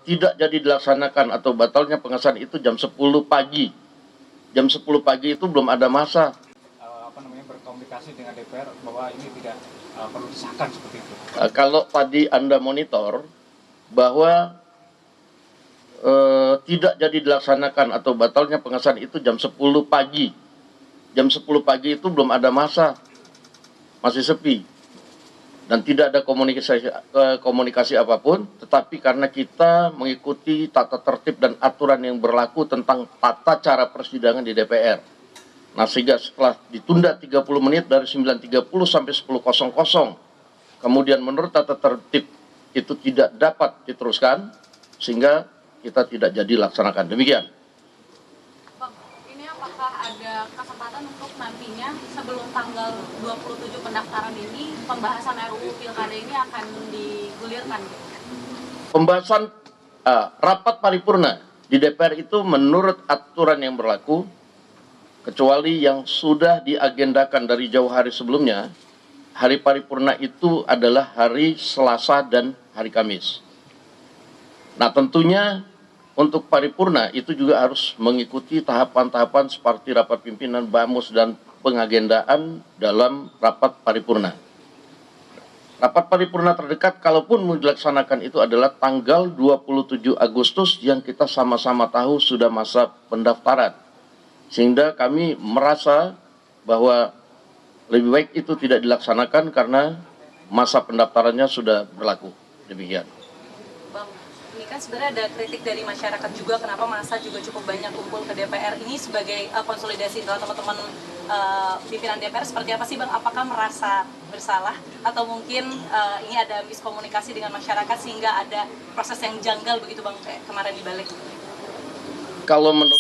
tidak jadi dilaksanakan atau batalnya pengesahan itu jam 10 pagi. Jam 10 pagi itu belum ada masa. Berkomunikasi dengan DPR bahwa ini tidak perlu disahkan seperti itu. Kalau tadi Anda monitor bahwa tidak jadi dilaksanakan atau batalnya pengesahan itu jam 10 pagi. Jam 10 pagi itu belum ada masa. Masih sepi. Dan tidak ada komunikasi apapun, tetapi karena kita mengikuti tata tertib dan aturan yang berlaku tentang tata cara persidangan di DPR. Nah, sehingga setelah ditunda 30 menit dari 9.30 sampai 10.00, kemudian menurut tata tertib itu tidak dapat diteruskan, sehingga kita tidak jadi laksanakan. Demikian. Bang, ini apakah ada kesempatan untuk nantinya sebelum tanggal 27 pendaftaran ini, pembahasan RUU Pilkada ini akan digulirkan? Pembahasan rapat paripurna di DPR itu menurut aturan yang berlaku, kecuali yang sudah diagendakan dari jauh hari sebelumnya, hari paripurna itu adalah hari Selasa dan hari Kamis. Nah, tentunya untuk paripurna itu juga harus mengikuti tahapan-tahapan seperti rapat pimpinan BAMUS dan pengagendaan dalam rapat paripurna. Rapat paripurna terdekat kalaupun mau dilaksanakan itu adalah tanggal 27 Agustus yang kita sama-sama tahu sudah masa pendaftaran. Sehingga kami merasa bahwa lebih baik itu tidak dilaksanakan karena masa pendaftarannya sudah berlaku. Demikian. Bang, ini kan sebenarnya ada kritik dari masyarakat juga kenapa masa juga cukup banyak kumpul ke DPR ini sebagai konsolidasi antara teman-teman pimpinan DPR. Seperti apa sih Bang? Apakah merasa bersalah atau mungkin ini ada miskomunikasi dengan masyarakat sehingga ada proses yang janggal begitu Bang kayak kemarin di balik? Kalau menurut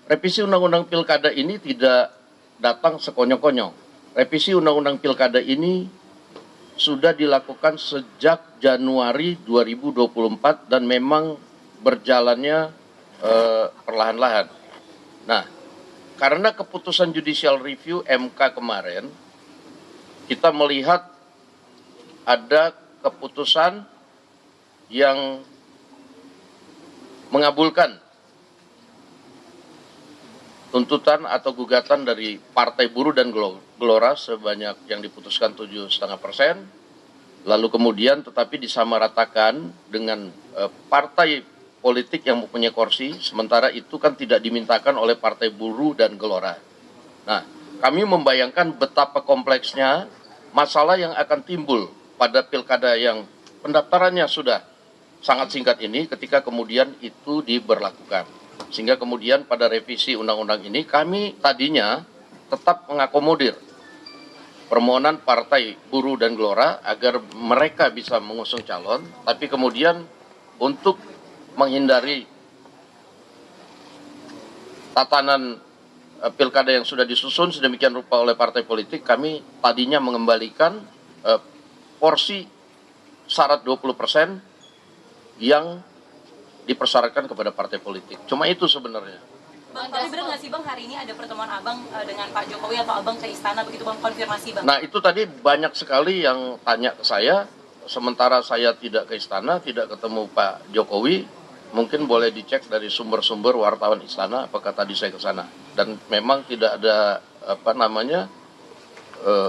revisi Undang-Undang Pilkada ini tidak datang sekonyong-konyong. Revisi Undang-Undang Pilkada ini sudah dilakukan sejak Januari 2024 dan memang berjalannya perlahan-lahan. Nah, karena keputusan judicial review MK kemarin, kita melihat ada keputusan yang mengabulkan tuntutan atau gugatan dari Partai Buruh dan Gelora sebanyak yang diputuskan 7,5%, lalu kemudian tetapi disamaratakan dengan partai politik yang mempunyai kursi, sementara itu kan tidak dimintakan oleh Partai Buruh dan Gelora. Nah, kami membayangkan betapa kompleksnya masalah yang akan timbul pada pilkada yang pendaftarannya sudah sangat singkat ini ketika kemudian itu diberlakukan. Sehingga kemudian pada revisi undang-undang ini kami tadinya tetap mengakomodir permohonan Partai Buruh dan Gelora agar mereka bisa mengusung calon, tapi kemudian untuk menghindari tatanan pilkada yang sudah disusun sedemikian rupa oleh partai politik, kami tadinya mengembalikan porsi syarat 20% yang dipersyaratkan kepada partai politik. Cuma itu sebenarnya. Bang, tapi benar nggak sih Bang hari ini ada pertemuan Abang dengan Pak Jokowi atau Abang ke istana begitu Bang, konfirmasi Bang? Nah itu tadi banyak sekali yang tanya ke saya, sementara saya tidak ke istana, tidak ketemu Pak Jokowi, mungkin boleh dicek dari sumber-sumber wartawan istana apakah tadi saya ke sana. Dan memang tidak ada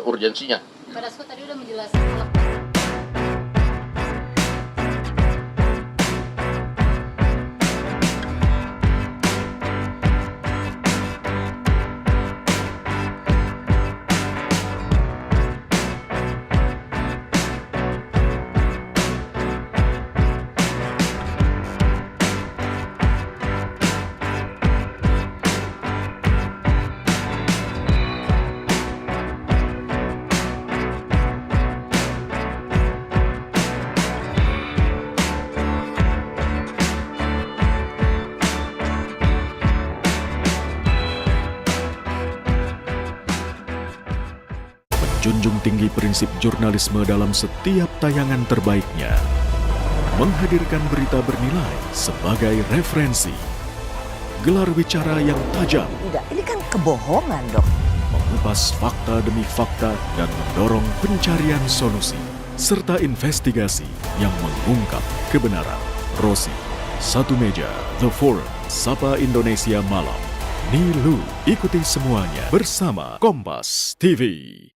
urgensinya. Pak Dasko tadi udah menjelaskan. Menjunjung tinggi prinsip jurnalisme dalam setiap tayangan terbaiknya. Menghadirkan berita bernilai sebagai referensi. Gelar bicara yang tajam. Tidak, ini kan kebohongan dok. Mengupas fakta demi fakta dan mendorong pencarian solusi. serta investigasi yang mengungkap kebenaran. Rosi, Satu Meja, The Forum, Sapa Indonesia Malam. Nilu, ikuti semuanya bersama Kompas TV.